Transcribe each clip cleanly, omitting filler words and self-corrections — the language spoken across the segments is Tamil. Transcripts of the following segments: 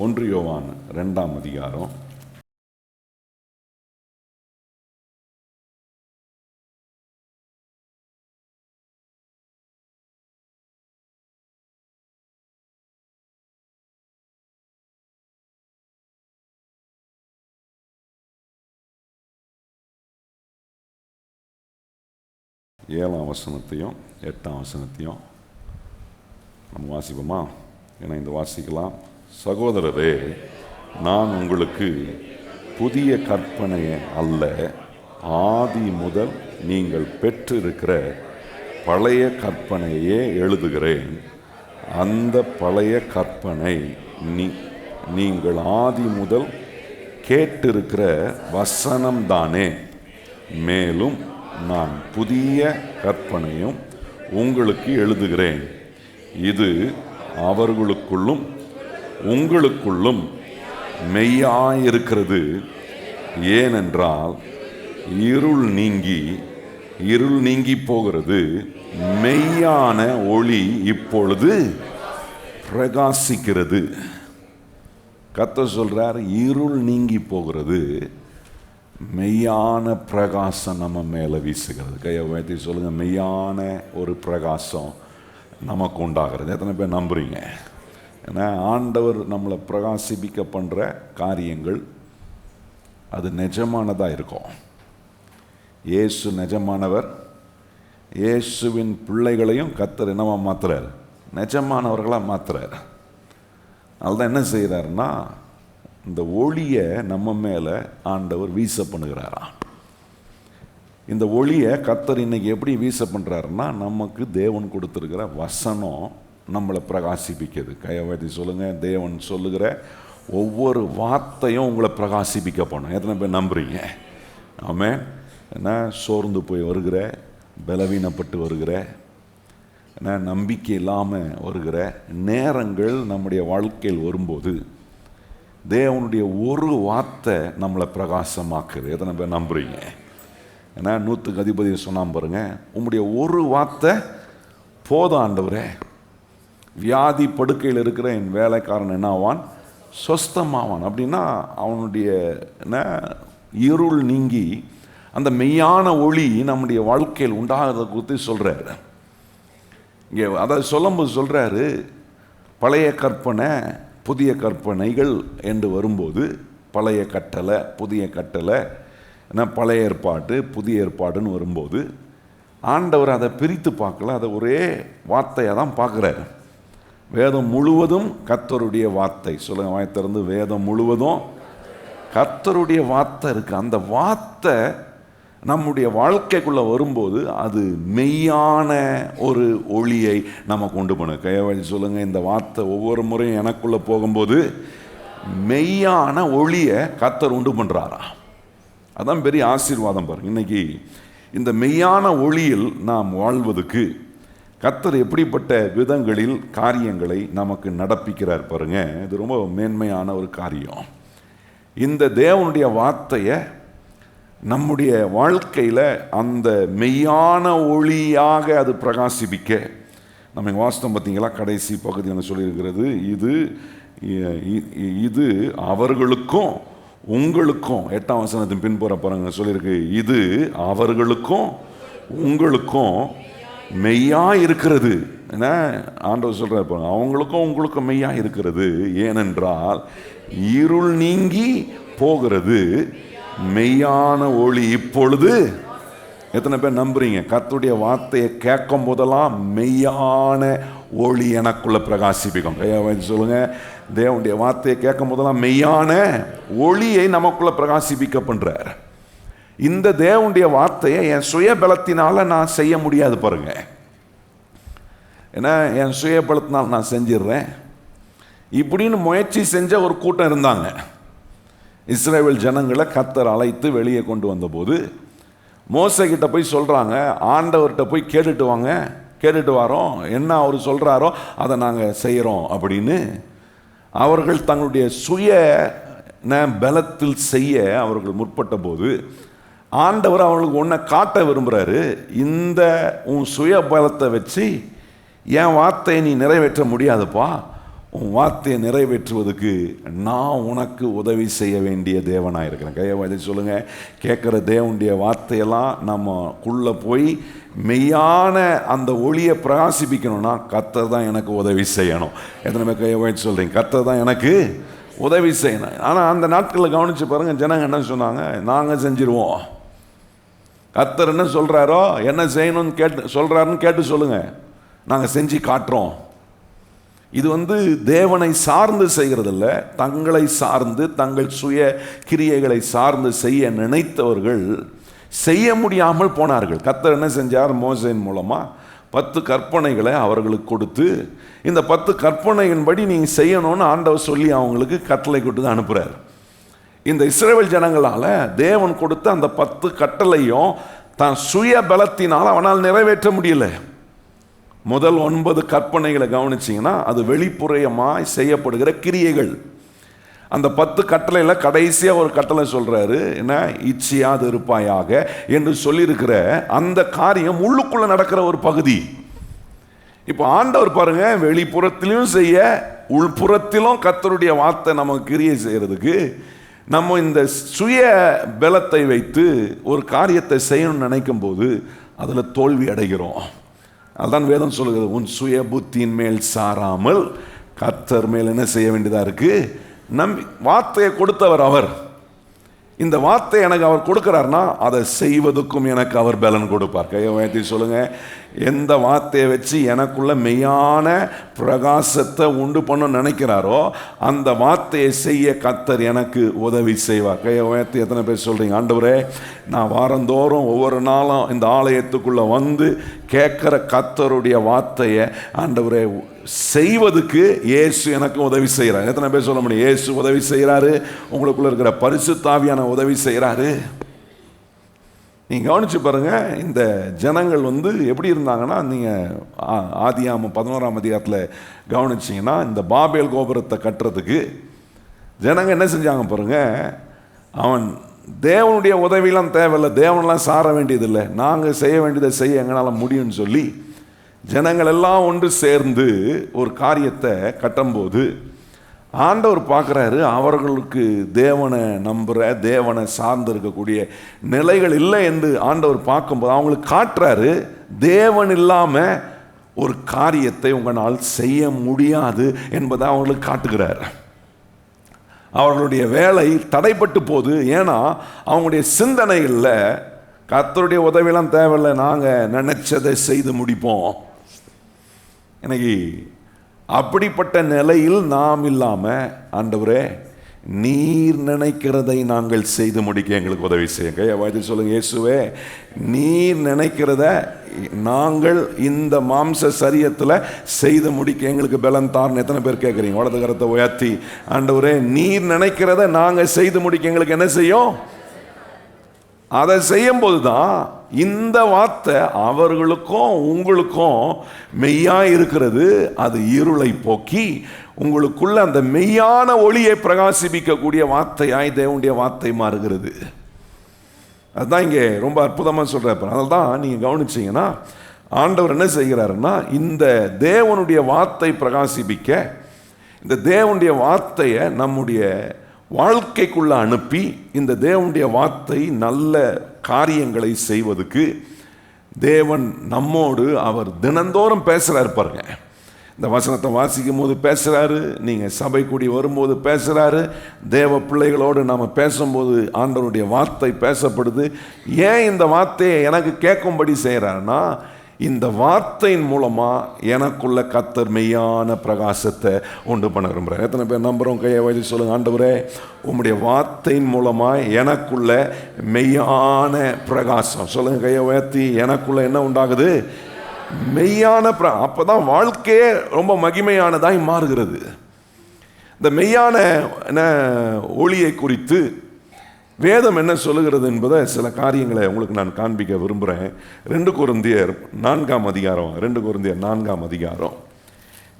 1 யோவான் 2ஆம் அதிகாரம் 7ஆம் வசனத்தையும் 8ஆம் வசனத்தையும் நம்ம வாசிப்போமா? ஏன்னா இந்த வாசிக்கலாம். சகோதரரே, நான் உங்களுக்கு புதிய கற்பனையை அல்ல, ஆதி முதல் நீங்கள் பெற்றிருக்கிற பழைய கற்பனையே எழுதுகிறேன். அந்த பழைய கற்பனை நீங்கள் ஆதி முதல் கேட்டிருக்கிற வசனம்தானே. மேலும் நான் புதிய கற்பனையும் உங்களுக்கு எழுதுகிறேன். இது அவர்களுக்குள்ளும் உங்களுக்குள்ளும் மெய்யாயிருக்கிறது. ஏனென்றால் இருள் நீங்கி போகிறது, மெய்யான ஒளி இப்பொழுது பிரகாசிக்கிறது. கர்த்தர் சொல்றார், இருள் நீங்கி போகிறது, மெய்யான பிரகாசம் நம்ம மேலே வீசுகிறது. கையை உயர்த்தி சொல்லுங்க, மெய்யான ஒரு பிரகாசம் நமக்கு உண்டாகிறது. எத்தனை பேர் நம்புறீங்க? ஏன்னா ஆண்டவர் நம்மளை பிரகாசிப்பிக்க பண்ணுற காரியங்கள் அது நிஜமானதாக இருக்கும். இயேசு நிஜமானவர். இயேசுவின் பிள்ளைகளையும் கர்த்தர் என்னவா மாத்துறார்? நிஜமானவர்களாக மாத்துறார். அதுதான் என்ன செய்கிறாருன்னா, இந்த ஒளியை நம்ம மேலே ஆண்டவர் வீச பண்ணுகிறாராம். இந்த ஒளியை கர்த்தர் இன்னைக்கு எப்படி வீச பண்ணுறாருன்னா, நமக்கு தேவன் கொடுத்துருக்கிற வசனம் நம்மளை பிரகாசிப்பிக்கிறது. கையவாதி சொல்லுங்க, தேவன் சொல்லுகிற ஒவ்வொரு வார்த்தையும் உங்களை பிரகாசிப்பிக்க போனோம். எத்தனை பேர் நம்புறீங்க? ஆமென். ஏன்னா சோர்ந்து போய் வருகிற, பலவீனப்பட்டு வருகிற, ஏன்னா நம்பிக்கை இல்லாமல் வருகிற நேரங்கள் நம்முடைய வாழ்க்கையில் வரும்போது தேவனுடைய ஒரு வார்த்தை நம்மளை பிரகாசமாக்குது. எத்தனை பேர் நம்புறீங்க? ஏன்னா 100க்கு அதிபதி சொன்னான் பாருங்க, உம்முடைய ஒரு வார்த்தை போதும் ஆண்டவரே, வியாதி படுக்கையில் இருக்கிற என் வேலைக்காரன் என்ன ஆவான்? சொஸ்தமாவான். அப்படின்னா அவனுடைய இருள் நீங்கி அந்த மெய்யான ஒளி நம்முடைய வாழ்க்கையில் உண்டாகிறத குறித்து சொல்றாரு. இங்கே அதை சொல்லும்போது சொல்றாரு, பழைய கற்பனை புதிய கற்பனைகள் என்று வரும்போது, பழைய கட்டளை புதிய கட்டளை, பழைய ஏற்பாடு புதிய ஏற்பாடுன்னு வரும்போது ஆண்டவர் அதை பிரித்து பார்க்கல, அதை ஒரே வார்த்தையாக தான் பார்க்குறாரு. வேதம் முழுவதும் கர்த்தருடைய வார்த்தை. சொல்லுங்க வாய் திறந்து, வேதம் முழுவதும் கர்த்தருடைய வார்த்தை இருக்கு. அந்த வார்த்தை நம்முடைய வாழ்க்கைக்குள்ளே வரும்போது அது மெய்யான ஒரு ஒளியை நம்ம கொண்டு போகணும். கையவழி சொல்லுங்க, இந்த வார்த்தை ஒவ்வொரு முறையும் எனக்குள்ளே போகும்போது மெய்யான ஒளியை கர்த்தர் உண்டு பண்ணுறாரா. அதான் பெரிய ஆசீர்வாதம் பாருங்க. இன்னைக்கு இந்த மெய்யான ஒளியில் நாம் வாழ்வதற்கு கர்த்தர் எப்படிப்பட்ட விதங்களில் காரியங்களை நமக்கு நடப்பிக்கிறார் பாருங்க. இது ரொம்ப மேன்மையான ஒரு காரியம். இந்த தேவனுடைய வார்த்தையை நம்முடைய வாழ்க்கையில் அந்த மெய்யான ஒளியாக அது பிரகாசிப்பிக்க நம்ம வாஸ்தவம் பார்த்தீங்களா, கடைசி பகுதி என்ன சொல்லியிருக்கிறது? இது அவர்களுக்கும் உங்களுக்கும், 8ஆம் வசனத்தின் பின்புற பாருங்க சொல்லியிருக்கு, இது அவர்களுக்கும் உங்களுக்கும் மெய்யா இருக்கிறது. என்ன ஆண்டவர் சொல்றாரு பாருங்க, அவங்களுக்கும் உங்களுக்கும் மெய்யா இருக்கிறது. ஏனென்றால் இருள் நீங்கி போகிறது, மெய்யான ஒளி இப்பொழுது. எத்தனை பேர் நம்புறீங்க? கர்த்தருடைய வார்த்தையை கேட்கும் போதெல்லாம் மெய்யான ஒளி எனக்குள்ள பிரகாசிப்பிக்கும். சொல்லுங்க, தேவனுடைய வார்த்தையை கேட்கும் போதெல்லாம் மெய்யான ஒளியை நமக்குள்ள பிரகாசிப்பிக்க பண்றார். இந்த தேவனுடைய வார்த்தையை என் சுய பலத்தினால நான் செய்ய முடியாது பாருங்க. ஏன்னா என் சுய பலத்தினால் நான் செஞ்சிடுறேன் இப்படின்னு முயற்சி செஞ்ச ஒரு கூட்டம் இருந்தாங்க. இஸ்ரவேல் ஜனங்களை கர்த்தர் அழைத்து வெளியே கொண்டு வந்தபோது மோசே கிட்ட போய் சொல்கிறாங்க, ஆண்டவர்கிட்ட போய் கேட்டுட்டு வரோம், என்ன அவர் சொல்கிறாரோ அதை நாங்கள் செய்கிறோம் அப்படின்னு. அவர்கள் தங்களுடைய சுய பலத்தில் செய்ய அவர்கள் முற்பட்ட போது ஆண்டவர் அவர்களுக்கு ஒன்றை காட்ட விரும்புகிறாரு. இந்த உன் சுய பலத்தை வச்சு என் வார்த்தையை நீ நிறைவேற்ற முடியாதுப்பா, உன் வார்த்தையை நிறைவேற்றுவதற்கு நான் உனக்கு உதவி செய்ய வேண்டிய தேவனாக இருக்கிறேன். கையை வச்சு சொல்லுங்கள். கேட்குற தேவனுடைய வார்த்தையெல்லாம் நம்மக்குள்ளே போய் மெய்யான அந்த ஒளியை பிரகாசிப்பிக்கணும்னா கர்த்தர் தான் எனக்கு உதவி செய்யணும். எத்தனை பேர் கையை வச்சு சொல்கிறீங்க? கர்த்தர் தான் எனக்கு உதவி செய்யணும். ஆனால் அந்த நாட்களில் கவனித்து பாருங்கள், ஜனங்க என்ன சொன்னாங்க? நாங்கள் செஞ்சிருவோம். கர்த்தர் என்ன சொல்கிறாரோ, என்ன செய்யணும்னு சொல்கிறாருன்னு கேட்டு சொல்லுங்கள், நாங்கள் செஞ்சு காட்டுறோம். இது தேவனை சார்ந்து செய்கிறதில்ல, தங்களை சார்ந்து தங்கள் சுய கிரியைகளை சார்ந்து செய்ய நினைத்தவர்கள் செய்ய முடியாமல் போனார்கள். கர்த்தர் என்ன செஞ்சார்? மோசேயின் மூலமாக 10 கற்பனைகளை அவர்களுக்கு கொடுத்து, இந்த 10 கற்பனையின்படி நீங்கள் செய்யணும்னு ஆண்டவர் சொல்லி அவங்களுக்கு கட்டளை கொடுத்து அனுப்புகிறார். இந்த இஸ்ரவேல் ஜனங்களால் தேவன் கொடுத்த அந்த 10 கட்டளையும் தான் சுய பலத்தினால் அவனால் நிறைவேற்ற முடியல. முதல் 9 கற்பனைகளை கவனிச்சிங்கன்னா அது வெளிப்புறமாய் செய்யப்படுகிற கிரியைகள். அந்த 10 கட்டளையில் கடைசியாக ஒரு கட்டளை சொல்கிறாரு, என்ன? இச்சையாது இருப்பாயாக என்று சொல்லியிருக்கிற அந்த காரியம் உள்ளுக்குள்ளே நடக்கிற ஒரு பகுதி. இப்போ ஆண்டவர் பாருங்க, வெளிப்புறத்திலும் செய்ய உள்புறத்திலும் கர்த்தருடைய வார்த்தை நமக்கு கிரியை செய்கிறதுக்கு நம்ம இந்த சுய பலத்தை வைத்து ஒரு காரியத்தை செய்யணும்னு நினைக்கும் போது அதில் தோல்வி அடைகிறோம். அதுதான் வேதம் சொல்லுகிறது, உன் சுய புத்தியின் மேல் சாராமல் கர்த்தர் மேல் என்ன செய்ய வேண்டியதாக இருக்குது? வார்த்தையை கொடுத்தவர் அவர். இந்த வார்த்தை எனக்கு அவர் கொடுக்கிறார்னா அதை செய்வதற்கும் எனக்கு அவர் பலன் கொடுப்பார். கையை உயர்த்தி சொல்லுங்க. எந்த வார்த்தையை வச்சு எனக்குள்ள மெய்யான பிரகாசத்தை உண்டு பண்ண நினைக்கிறாரோ அந்த வார்த்தையை செய்ய கர்த்தர் எனக்கு உதவி செய்வார். கையை உயர்த்தி எத்தனை பேர் சொல்றீங்க? ஆண்டவரே, நான் வாரந்தோறும் ஒவ்வொரு நாளும் இந்த ஆலயத்துக்குள்ள வந்து கேட்கிற கர்த்தருடைய வார்த்தையை ஆண்டவரே செய்வதுக்கு இயேசு எனக்கு உதவி செய்கிறார். எத்தனை பேர் சொல்ல முடியும்? இயேசு உதவி செய்கிறாரு, உங்களுக்குள்ள இருக்கிற பரிசுத்த ஆவியான உதவி செய்கிறாரு. நீங்கள் கவனிச்சு பாருங்க, இந்த ஜனங்கள் எப்படி இருந்தாங்கன்னா, நீங்கள் ஆதியாகமம் 11ஆம் அதிகாரத்தில் கவனிச்சிங்கன்னா, இந்த பாபேல் கோபுரத்தை கட்டுறதுக்கு ஜனங்க என்ன செஞ்சாங்க பாருங்க. அவன் தேவனுடைய உதவியெல்லாம் தேவையில்லை, தேவனெல்லாம் சார வேண்டியதில்லை, நாங்கள் செய்ய வேண்டியதை செய்ய எங்களால் முடியும்னு சொல்லி ஜனங்கள் எல்லாம் ஒன்று சேர்ந்து ஒரு காரியத்தை கட்டும்போது ஆண்டவர் பார்க்குறாரு, அவர்களுக்கு தேவனை நம்புகிற தேவனை சார்ந்து இருக்கக்கூடிய நிலைகள் இல்லை என்று ஆண்டவர் பார்க்கும்போது அவங்களுக்கு காட்டுறாரு, தேவன் இல்லாமல் ஒரு காரியத்தை உங்களால் செய்ய முடியாது என்பதை அவங்களுக்கு காட்டுகிறார். அவர்களுடைய வேலை தடைப்பட்டு போகுது. ஏன்னா அவங்களுடைய சிந்தனைகளில் கர்த்தருடைய உதவியெல்லாம் தேவையில்லை, நாங்கள் நினைச்சதை செய்து முடிப்போம். எனக்கு அப்படிப்பட்ட நிலையில் நாம் இல்லாமல், ஆண்டவரே நீர் நினைக்கிறதை நாங்கள் செய்து முடிக்க எங்களுக்கு உதவி செய்யுங்க. வாய்த்து சொல்லுங்க, இயேசுவே நீர் நினைக்கிறத நாங்கள் இந்த மாம்ச சரீரத்தில் செய்து முடிக்க எங்களுக்கு பலன் தார்னு எத்தனை பேர் கேட்குறீங்க? வலது கரத்தை உயர்த்தி, ஆண்டவரே நீர் நினைக்கிறத நாங்கள் செய்து முடிக்க எங்களுக்கு என்ன செய்யும்? அதை செய்யும்போது தான் இந்த வார்த்தை அவர்களுக்கும் உங்களுக்கும் மெய்யாக இருக்கிறது. அது இருளை போக்கி உங்களுக்குள்ள அந்த மெய்யான ஒளியை பிரகாசிப்பிக்கக்கூடிய வார்த்தையாய் தேவனுடைய வார்த்தை மாறுகிறது. அதுதான் இங்கே ரொம்ப அற்புதமாக சொல்கிறார். அதனால தான் நீங்கள் கவனிச்சிங்கன்னா ஆண்டவர் என்ன செய்கிறாருன்னா, இந்த தேவனுடைய வார்த்தை பிரகாசிப்பிக்க இந்த தேவனுடைய வார்த்தையை நம்முடைய வாழ்க்கைக்குள்ள அனுப்பி இந்த தேவனுடைய வார்த்தை நல்ல காரியங்களை செய்வதற்கு தேவன் நம்மோடு அவர் தினந்தோறும் பேசுகிறாரு. பாருங்க, இந்த வசனத்தை வாசிக்கும் போது பேசுகிறாரு, நீங்கள் சபை கூடி வரும்போது பேசுகிறாரு, தேவ பிள்ளைகளோடு நம்ம பேசும்போது ஆண்டவருடைய வார்த்தை பேசப்படுது. ஏன் இந்த வார்த்தையை எனக்கு கேட்கும்படி செய்கிறாருன்னா, இந்த வார்த்தையின் மூலமாக எனக்குள்ள கர்த்தர் மெய்யான பிரகாசத்தை உண்டு பண்ண விரும்புகிறேன். எத்தனை பேர் நம்புகிறோம்? கையை வச்சு சொல்லுங்க, ஆண்டவரே உம்முடைய வார்த்தையின் மூலமாக எனக்குள்ள மெய்யான பிரகாசம். சொல்லுங்க கையை உயர்த்தி, எனக்குள்ள என்ன உண்டாகுது? மெய்யான அப்போ தான் வாழ்க்கையே ரொம்ப மகிமையானதாய் மாறுகிறது. இந்த மெய்யான ஒளியை குறித்து வேதம் என்ன சொல்லுகிறது என்பதை சில காரியங்களை உங்களுக்கு நான் காண்பிக்க விரும்புகிறேன். 2 கொரிந்தியர் 4ஆம் அதிகாரம், 2 கொரிந்தியர் 4ஆம் அதிகாரம்.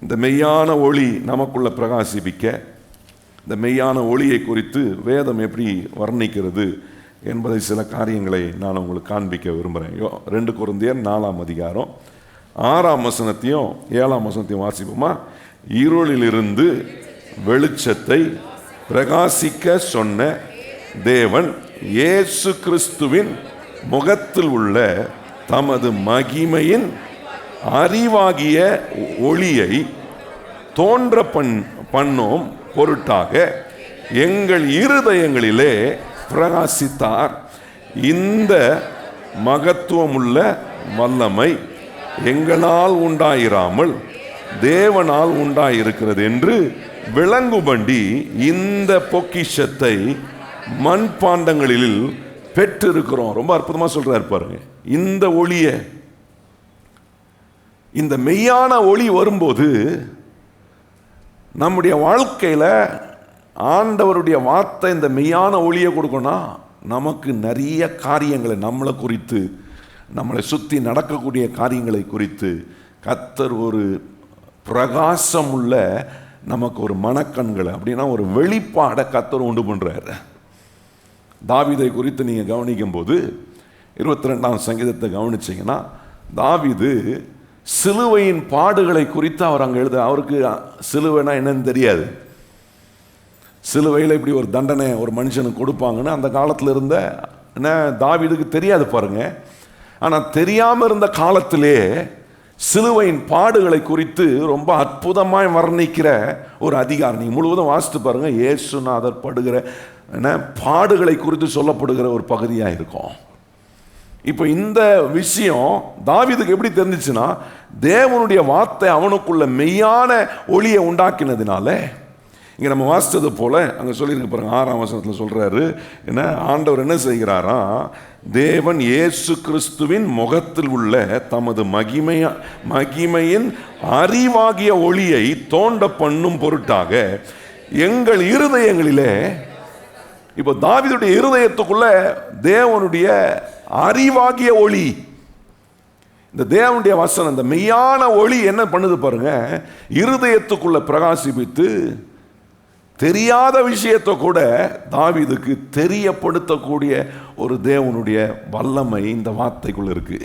இந்த மெய்யான ஒளி நமக்குள்ள பிரகாசிப்பிக்க இந்த மெய்யான ஒளியை குறித்து வேதம் எப்படி வர்ணிக்கிறது என்பதை சில காரியங்களை நான் உங்களுக்கு காண்பிக்க விரும்புகிறேன். 2 கொரிந்தியர் 4ஆம் அதிகாரம் 6ஆம் வசனத்தையும் 7ஆம் வசனத்தையும் வாசிப்போமா? இருளிலிருந்து வெளிச்சத்தை பிரகாசிக்க சொன்ன தேவன் இயேசு கிறிஸ்துவின் முகத்தில் உள்ள தமது மகிமையின் அறிவாகிய ஒளியை தோன்ற பண்ணும் பொருட்டாக எங்கள் இருதயங்களிலே பிரகாசித்தார். இந்த மகத்துவமுள்ள வல்லமை எங்களால் உண்டாயிராமல் தேவனால் உண்டாயிருக்கிறது என்று விளங்கும்படி இந்த பொக்கிஷத்தை மண்பாண்டங்களில் பெற்றிருக்கிறோம். ரொம்ப அற்புதமா சொல்றாரு பாருங்க. இந்த ஒளிய, இந்த மெய்யான ஒளி வரும்போது நம்முடைய வாழ்க்கையில ஆண்டவருடைய வார்த்தை இந்த மெய்யான ஒளியை கொடுக்கணும்னா நமக்கு நிறைய காரியங்களை, நம்மளை குறித்து, நம்மளை சுற்றி நடக்கக்கூடிய காரியங்களை குறித்து கர்த்தர் ஒரு பிரகாசம் உள்ள நமக்கு ஒரு மனக்கண்களை, அப்படின்னா ஒரு வெளிப்பாடை கர்த்தர் உண்டு பண்றாரு. தாவீதை குறித்து நீங்க கவனிக்கும் போது 22ஆம் சங்கீதத்தை கவனிச்சீங்கன்னா, தாவீது சிலுவையின் பாடுகளை குறித்து அவர் அங்கே அவருக்கு சிலுவைனா என்னன்னு தெரியாது. சிலுவையில் இப்படி ஒரு தண்டனை ஒரு மனுஷனுக்கு கொடுப்பாங்கன்னு அந்த காலத்தில் இருந்த என்ன தாவீதுக்கு தெரியாது பாருங்க. ஆனால் தெரியாமல் இருந்த காலத்திலே சிலுவையின் பாடுகளை குறித்து ரொம்ப அற்புதமாய் வர்ணிக்கிற ஒரு அதிகாரம் நீங்க முழுவதும் வாசித்து பாருங்க. இயேசுநாதர் படுகிற பாடுகளை குறித்து சொல்லப்படுகிற ஒரு பகுதியாக இருக்கும். இப்போ இந்த விஷயம் தாவீதுக்கு எப்படி தெரிஞ்சிச்சுன்னா, தேவனுடைய வார்த்தை அவனுக்குள்ள மெய்யான ஒளியை உண்டாக்கினதுனால. இங்கே நம்ம வாசித்தது போல அங்கே சொல்லியிருக்கு பாருங்க, 6ஆம் வசனத்தில் சொல்றாரு, என்ன ஆண்டவர் என்ன செய்கிறாரா, தேவன் இயேசு கிறிஸ்துவின் முகத்தில் உள்ள தமது மகிமையின் அறிவாகிய ஒளியை தோன்ற பண்ணும் பொருட்டாக எங்கள் இருதயங்களிலே. இப்போ தாவீதுடைய இருதயத்துக்குள்ள தேவனுடைய அறிவாகிய ஒளி, இந்த தேவனுடைய வசனம், இந்த மெய்யான ஒளி என்ன பண்ணுது பாருங்க, இருதயத்துக்குள்ள பிரகாசிப்பித்து தெரியாத விஷயத்தை கூட தாவீதுக்கு தெரியப்படுத்தக்கூடிய ஒரு தேவனுடைய வல்லமை இந்த வார்த்தைக்குள்ள இருக்கு.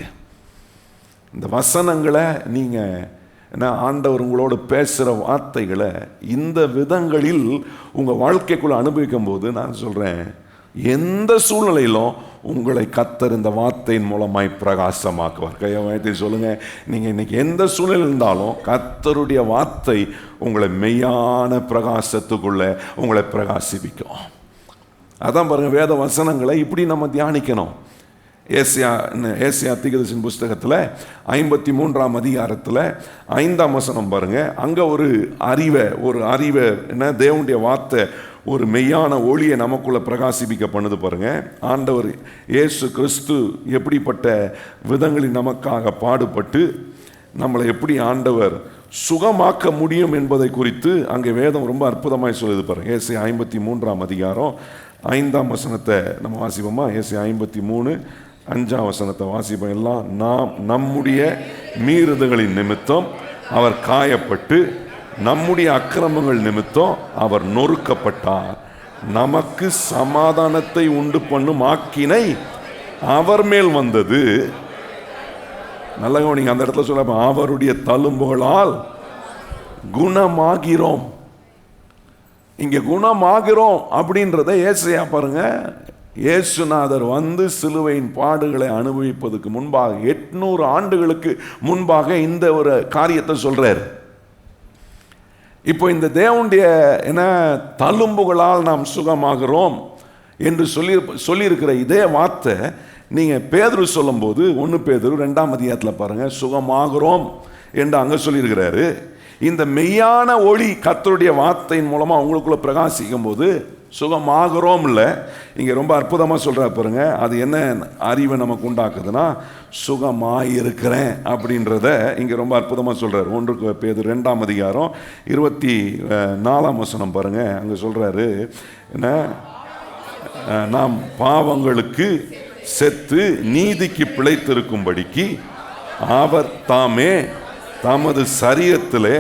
இந்த வசனங்களை நீங்க என்ன ஆண்டவர் உங்களோட பேசுகிற வார்த்தைகளை இந்த விதங்களில் உங்கள் வாழ்க்கைக்குள்ள அனுபவிக்கும் போது நான் சொல்கிறேன், எந்த சூழ்நிலையிலும் உங்களை கர்த்தர் இந்த வார்த்தையின் மூலமாய் பிரகாசமாக்குவார். கையை சொல்லுங்க, நீங்கள் இன்னைக்கு எந்த சூழ்நிலை இருந்தாலும் கர்த்தருடைய வார்த்தை உங்களை மெய்யான பிரகாசத்துக்குள்ள உங்களை பிரகாசிப்பிக்கும். அதான் பாருங்க, வேத வசனங்களை இப்படி நம்ம தியானிக்கணும். ஏசியா தீர்க்கதரிசியின் புஸ்தகத்தில் 53ஆம் அதிகாரத்தில் 5ஆம் வசனம் பாருங்க. அங்கே ஒரு அறிவை என்ன தேவனுடைய வார்த்தை ஒரு மெய்யான ஒளியை நமக்குள்ள பிரகாசிப்பிக்க பண்ணுது பாருங்க. ஆண்டவர் இயேசு கிறிஸ்து எப்படிப்பட்ட விதங்களில் நமக்காக பாடுபட்டு நம்மளை எப்படி ஆண்டவர் சுகமாக்க முடியும் என்பதை குறித்து அங்கே வேதம் ரொம்ப அற்புதமாய் சொல்லுது பாருங்க. ஏசியா 53ஆம் அதிகாரம் 5ஆம் வசனத்தை நம்ம வாசிப்போமா? ஏசியா 53 5ஆம் வசனத்தை வாசிப்போம் எல்லாம். நாம் நம்முடைய மீறுதல்களின் நிமித்தம் அவர் காயப்பட்டு நம்முடைய அக்கிரமங்கள் நிமித்தம் அவர் நொறுக்கப்பட்டார், நமக்கு சமாதானத்தை உண்டு பண்ணும் ஆக்கினை அவர் மேல் வந்தது. நல்ல நீங்க அந்த இடத்துல சொல்ல, அவருடைய தழும்புகளால் குணமாகிறோம். இங்க குணமாகிறோம் அப்படின்றத ஏசாயா பாருங்க, இயேசுநாதர் வந்து சிலுவையின் பாடுகளை அனுபவிப்பதற்கு முன்பாக 800 ஆண்டுகளுக்கு முன்பாக இந்த ஒரு காரியத்தை சொல்றார். இப்போ இந்த தேவனுடைய என்ன தழும்புகளால் நாம் சுகமாகிறோம் என்று சொல்லியிருக்கிற இதே வார்த்தை நீங்க பேதுரு சொல்லும் போது 1 பேதுரு 2ஆம் அதிகாரத்தில் பாருங்க, சுகமாகிறோம் என்று அங்க சொல்லியிருக்கிறாரு. இந்த மெய்யான ஒளி கர்த்தருடைய வார்த்தையின் மூலமா உங்களுக்குள்ள பிரகாசிக்கும் போது சுகமாகிறோம் இல்லை, இங்க ரொம்ப அற்புதமா சொல்ற பாருங்க. அது என்ன அறிவை நமக்கு உண்டாக்குதுன்னா, சுகமாயிருக்கிறேன் அப்படின்றத இங்க ரொம்ப அற்புதமா சொல்றாரு. 1 பேதுரு 2ஆம் அதிகாரம் 24ஆம் வசனம் பாருங்க. அங்க சொல்றாரு, என்ன நாம் பாவங்களுக்கு செத்து நீதிக்கு பிழைத்திருக்கும்படிக்கு அவர் தாமே தமது சரீரத்திலே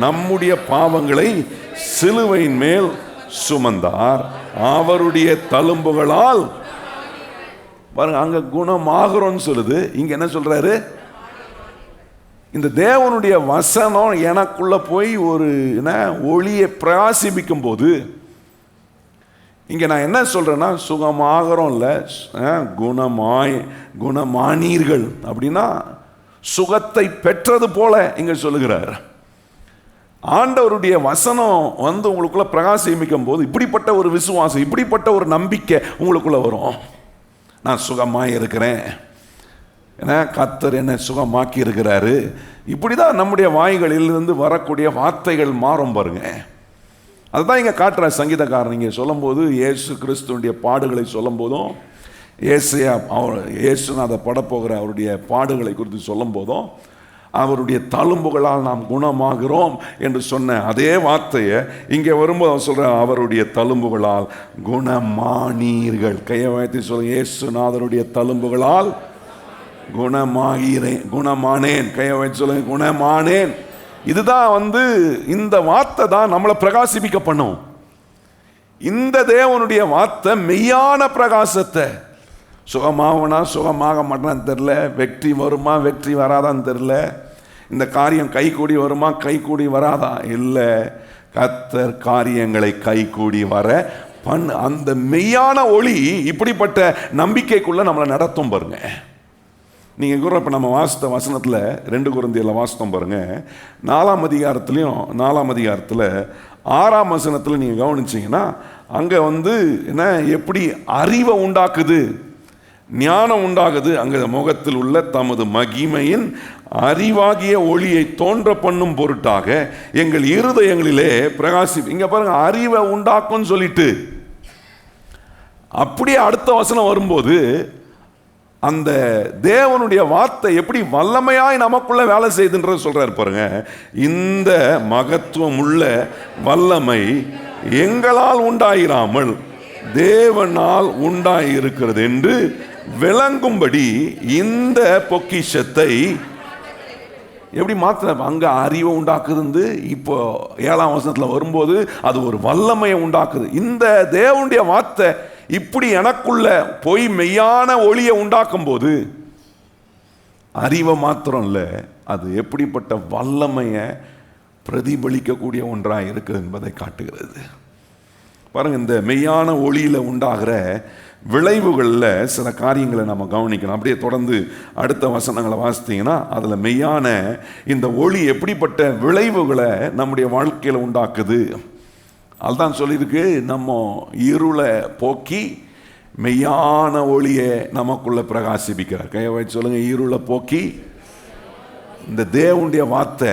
நம்முடைய பாவங்களை சிலுவையின் மேல் சுமந்தார், அவருடைய தழும்புகளால் பாருங்க அங்க குணமாகிறோம்னு சொல்லுது. இங்க என்ன சொல்றாரு? இந்த தேவனுடைய வசனம் எனக்குள்ள போய் ஒரு ஒளியை பிரகாசிப்பிக்கும் போது, இங்க நான் என்ன சொல்றேன்னா, சுகமாகறோம் இல்ல, குணமானீர்கள் அப்படின்னா சுகத்தை பெற்றது போல இங்க சொல்லுகிறார். ஆண்டவருடைய வசனம் உங்களுக்குள்ள பிரகாசிக்கும் போது இப்படிப்பட்ட ஒரு விசுவாசம், இப்படிப்பட்ட ஒரு நம்பிக்கை உங்களுக்குள்ள வரும். நான் சுகமாய் இருக்கிறேன், ஏன்னா கர்த்தர் என்ன சுகமாக்கி இருக்கிறாரு. இப்படிதான் நம்முடைய வாய்களிலிருந்து வரக்கூடிய வார்த்தைகள் மாறும் பாருங்க. அதுதான் இங்க காட்டுற சங்கீதக்காரன் இங்க சொல்லும் போது, இயேசு கிறிஸ்துடைய பாடுகளை சொல்லும் போதும், இயேசுநாத படப்போகிற அவருடைய பாடுகளை குறித்து சொல்லும் போதும், அவருடைய தழும்புகளால் நாம் குணமாகிறோம் என்று சொன்ன அதே வார்த்தையை இங்கே வரும்போது அவர் சொல்ற, அவருடைய தழும்புகளால் குணமானீர்கள். கையை வைத்து சொல்லுங்க, இயேசுநாதருடைய தழும்புகளால் குணமானேன். கையை வைத்து சொல்லுங்க, குணமானேன். இதுதான் இந்த வார்த்தை தான் நம்மளை பிரகாசிப்பிக்க பண்ணும். இந்த தேவனுடைய வார்த்தை மெய்யான பிரகாசத்தை, சுகமாகனா சுகமாக மாட்டான்னு தெரில, வெற்றி வருமா வெற்றி வராதான்னு தெரில, இந்த காரியம் கைகூடி வருமா கைகூடி வராதா இல்லை, கர்த்தர் காரியங்களை கைகூடி வர அந்த மெய்யான ஒளி இப்படிப்பட்ட நம்பிக்கைக்குள்ள நம்மளை நடத்தும் பாருங்க. நீங்கள் கூட இப்போ நம்ம வாசித்த வசனத்தில் 2 கொரிந்தியரில் வாசித்தோம் பாருங்க. 4ஆம் அதிகாரத்தில் 6ஆம் வசனத்தில் நீங்கள் கவனிச்சிங்கன்னா, அங்கே என்ன எப்படி அறிவை உண்டாக்குது, ஞானம் உண்டாகுது. அங்கே முகத்தில் உள்ள தமது மகிமையின் அறிவாகிய ஒளியை தோன்ற பண்ணும் பொருட்டாக எங்கள் இருதயங்களிலே பிரகாசி. இங்க பாருங்க, அறிவை உண்டாக்கும் சொல்லிட்டு அப்படியே அடுத்த வசனம் வரும்போது, அந்த தேவனுடைய வார்த்தை எப்படி வல்லமையாய் நமக்குள்ள வேலை செய்துன்றது சொல்றாரு பாருங்க. இந்த மகத்துவம் உள்ள வல்லமை எங்களால் உண்டாயிராமல் தேவனால் உண்டாயிருக்கிறது என்று விளங்கும்படி இந்த பொக்கிஷத்தை எப்படி மாத்திர அங்க அறிவை உண்டாக்குது. இப்போ 7ஆம் வசனத்தில் வரும்போது அது ஒரு வல்லமையை உண்டாக்குது. இந்த தேவனுடைய வார்த்தை இப்படி எனக்குள்ள போய் மெய்யான ஒளியை உண்டாக்கும் போது அறிவை மாத்திரம் இல்லை, அது எப்படிப்பட்ட வல்லமையை பிரதிபலிக்கக்கூடிய ஒன்றாக இருக்குது என்பதை காட்டுகிறது. பாருங்க, இந்த மெய்யான ஒளியில உண்டாகிற விளைவுகளில் சில காரியங்களை நம்ம கவனிக்கணும். அப்படியே தொடர்ந்து அடுத்த வசனங்களை வாசித்தீங்கன்னா அதில் மெய்யான இந்த ஒளி எப்படிப்பட்ட விளைவுகளை நம்முடைய வாழ்க்கையில் உண்டாக்குது. அதுதான் சொல்லியிருக்கு, நம்ம இருளை போக்கி மெய்யான ஒளியை நமக்குள்ள பிரகாசிப்பிக்கிறார். கையை வச்சு சொல்லுங்க, இருளை போக்கி. இந்த தேவனுடைய வார்த்தை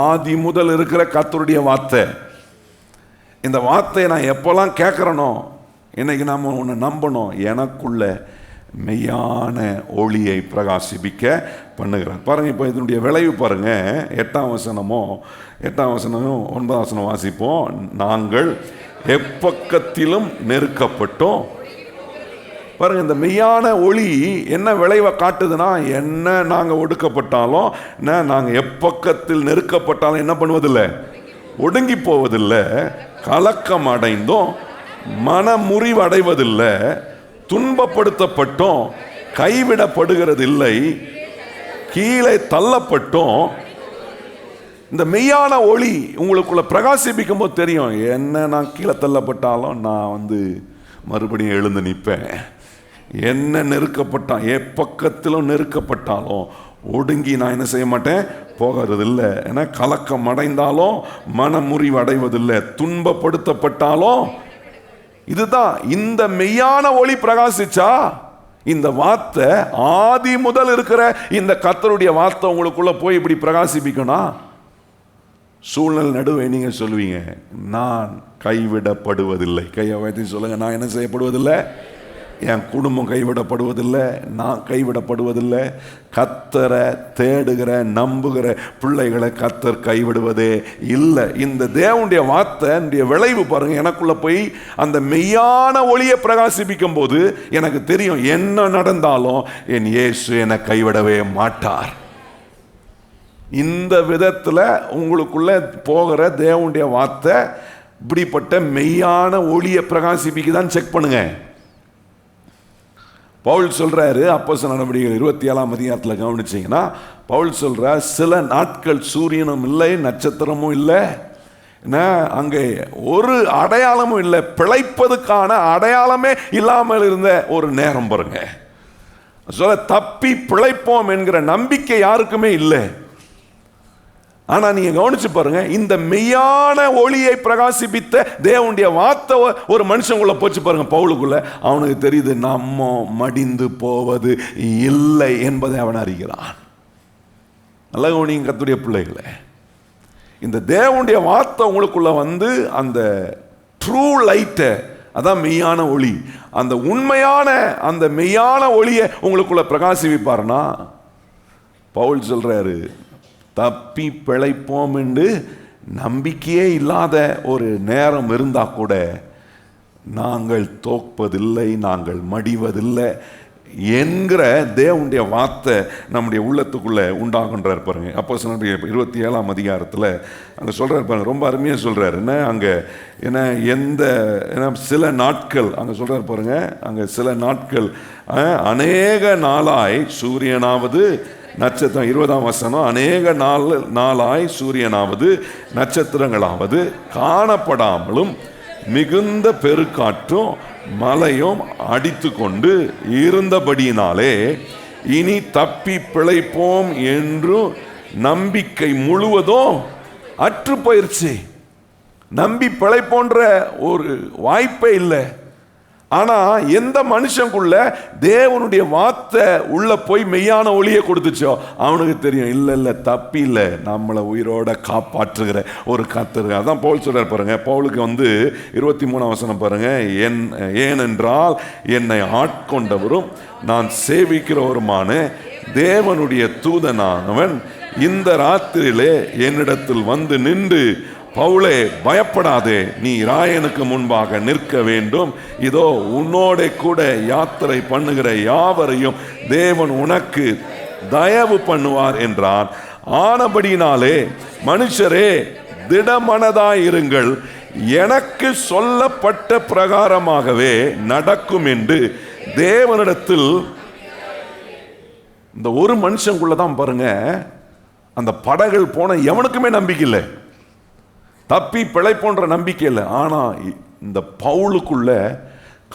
ஆதி முதல் இருக்கிற கர்த்தருடைய வார்த்தை. இந்த வார்த்தையை நான் எப்போல்லாம் கேட்குறனோ, இன்னைக்கு நாம் ஒன்று நம்பணும், எனக்குள்ள மெய்யான ஒளியை பிரகாசிப்பிக்க பண்ணுகிறார். பாருங்க, இப்போ இதனுடைய விளைவு பாருங்க. 8ஆம் வசனமும் 9ஆம் வசனம் வாசிப்போம். நாங்கள் எப்பக்கத்திலும் நெருக்கப்பட்டோம். பாருங்க, இந்த மெய்யான ஒளி என்ன விளைவை காட்டுதுன்னா, என்ன நாங்கள் ஒடுக்கப்பட்டாலும், நாங்கள் எப்பக்கத்தில் நெருக்கப்பட்டாலும் என்ன பண்ணுவதில்லை, ஒடுங்கி போவதில்லை, கலக்கம் அடைந்தோம், மனமுறிவு அடைவதில்லை, துன்பப்படுத்தப்பட்டோம், கைவிடப்படுகிறதில்லை, கீழே தள்ளப்பட்டோம். இந்த மெய்யான ஒளி உங்களுக்குள்ள பிரகாசிப்பிக்கும் போது தெரியும், என்ன நான் கீழே தள்ளப்பட்டாலும் நான் மறுபடியும் எழுந்து நிற்பேன். என்ன நெருக்கப்பட்டான், எப்பக்கத்திலும் நெருக்கப்பட்டாலும் ஒடுங்கி நான் என்ன செய்ய மாட்டேன், போகிறதில்லை. ஏன்னா கலக்கம் அடைந்தாலும் மனமுறிவு அடைவதில்லை, துன்பப்படுத்தப்பட்டாலும். இதுதான் இந்த மெய்யான ஒளி பிரகாசிச்சா, இந்த வார்த்தை ஆதி முதல் இருக்கிற இந்த கர்த்தருடைய வார்த்தை உங்களுக்குள்ள போய் இப்படி பிரகாசிப்பிக்கணும். சூழ்நிலை நடுவே நீங்க சொல்லுவீங்க, நான் கைவிடப்படுவதில்லை. கையை வைத்து சொல்லுங்க, நான் என்ன செய்யப்படுவதில்லை, என் குடும்பம் கைவிடப்படுவதில்லை, நான் கைவிடப்படுவதில்லை. கர்த்தரை தேடுகிற நம்புகிற பிள்ளைகளை கர்த்தர் கைவிடுவதே இல்லை. இந்த தேவனுடைய வார்த்தை விளைவு பாருங்க, எனக்குள்ள போய் அந்த மெய்யான ஒளியை பிரகாசிப்பிக்கும் போது எனக்கு தெரியும், என்ன நடந்தாலும் என் இயேசு என்னை கைவிடவே மாட்டார். இந்த விதத்துல உங்களுக்குள்ள போகிற தேவனுடைய வார்த்தை இப்படிப்பட்ட மெய்யான ஒளியை பிரகாசிப்பிக்குதான் செக் பண்ணுங்க. பவுல் சொல்றாரு, அப்போஸ்தலர் நடவடிக்கைகள் 27ஆம் அதிகாரத்தில் கவனிச்சீங்கன்னா பவுல் சொல்றார், சில நாட்கள் சூரியனும் இல்லை நட்சத்திரமும் இல்லை, அங்கே ஒரு அடையாளமும் இல்லை, பிழைப்பதுக்கான அடையாளமே இல்லாமல் இருந்த ஒரு நேரம் பாருங்க. சொல்ல தப்பி பிழைப்போம் என்கிற நம்பிக்கை யாருக்குமே இல்லை. ஆனா நீங்க கவனிச்சு பாருங்க, இந்த மெய்யான ஒளியை பிரகாசிப்பித்த தேவனுடைய வார்த்தை ஒரு மனுஷனுக்குள்ள போச்சு பாருங்க, பவுலுக்குள்ள. அவனுக்கு தெரியுது நம்ம மடிந்து போவது இல்லை என்பதை அவன் அறிகிறான். நல்ல கவனிங்க கர்த்தருடைய பிள்ளைகளே, இந்த தேவனுடைய வார்த்தை உங்களுக்குள்ள வந்து அந்த ட்ரூ லைட்டை, அதான் மெய்யான ஒளி, அந்த உண்மையான அந்த மெய்யான ஒளியை உங்களுக்குள்ள பிரகாசிப்பார்னா, பவுல் சொல்றாரு, தப்பி பிழைப்போம் என்று நம்பிக்கையே இல்லாத ஒரு நேரம் இருந்தா கூட நாங்கள் தோற்பதில்லை, நாங்கள் மடிவதில்லை என்கிற தேவனுடைய வார்த்தை நம்முடைய உள்ளத்துக்குள்ள உண்டாகுன்றார் பாருங்க. அப்போஸ்தலர் 27ஆம் அதிகாரத்தில் அங்கே சொல்றாரு பாருங்க, ரொம்ப அருமையாக சொல்றாரு. என்ன அங்கே என்ன சில நாட்கள் அங்கே சொல்றாரு பாருங்க, அங்கே சில நாட்கள் அநேக நாளாய் சூரியனாவது நட்சத்திரம், 20ஆம் வசனம், அநேக நாளாய் சூரியனாவது நட்சத்திரங்களாவது காணப்படாமலும் மிகுந்த பெருக்காற்றும் மழையும் அடித்து கொண்டு இருந்தபடியினாலே இனி தப்பி பிழைப்போம் என்று நம்பிக்கை முழுவதும் அற்று போயிருச்சு. நம்பி பிழைப்போன்ற ஒரு வாய்ப்பே இல்லை. ஆனா எந்த மனுஷனுக்குள்ள தேவனுடைய வார்த்தை உள்ள போய் மெய்யான ஒளியை கொடுத்துச்சோ அவனுக்கு தெரியும், இல்ல இல்ல தப்பி இல்லை, நம்மளை உயிரோட காப்பாற்றுகிற ஒரு கர்த்தர். அதான் பவுல் சொல்றார் பாருங்க. பவுலுக்கு 23ஆம் வசனம் பாருங்க, ஏனென்றால் என்னை ஆட்கொண்டவரும் நான் சேவிக்கிறவருமான தேவனுடைய தூதனானவன் இந்த ராத்திரியிலே என்னிடத்தில் வந்து நின்று, பவுலே பயப்படாதே, நீ ராயனுக்கு முன்பாக நிற்க வேண்டும், இதோ உன்னோட கூட யாத்திரை பண்ணுகிற யாவரையும் தேவன் உனக்கு தயவு பண்ணுவார் என்றார். ஆனபடினாலே மனுஷரே திடமனதாயிருங்கள், எனக்கு சொல்லப்பட்ட பிரகாரமாகவே நடக்கும் என்று தேவனிடத்தில். இந்த ஒரு மனுஷனுக்குள்ளதான் பாருங்க அந்த படகுகள் போன எவனுக்குமே நம்பிக்கை இல்லை, தப்பி பிழைப்போன்ற நம்பிக்கை இல்லை. ஆனா இந்த பவுலுக்குள்ள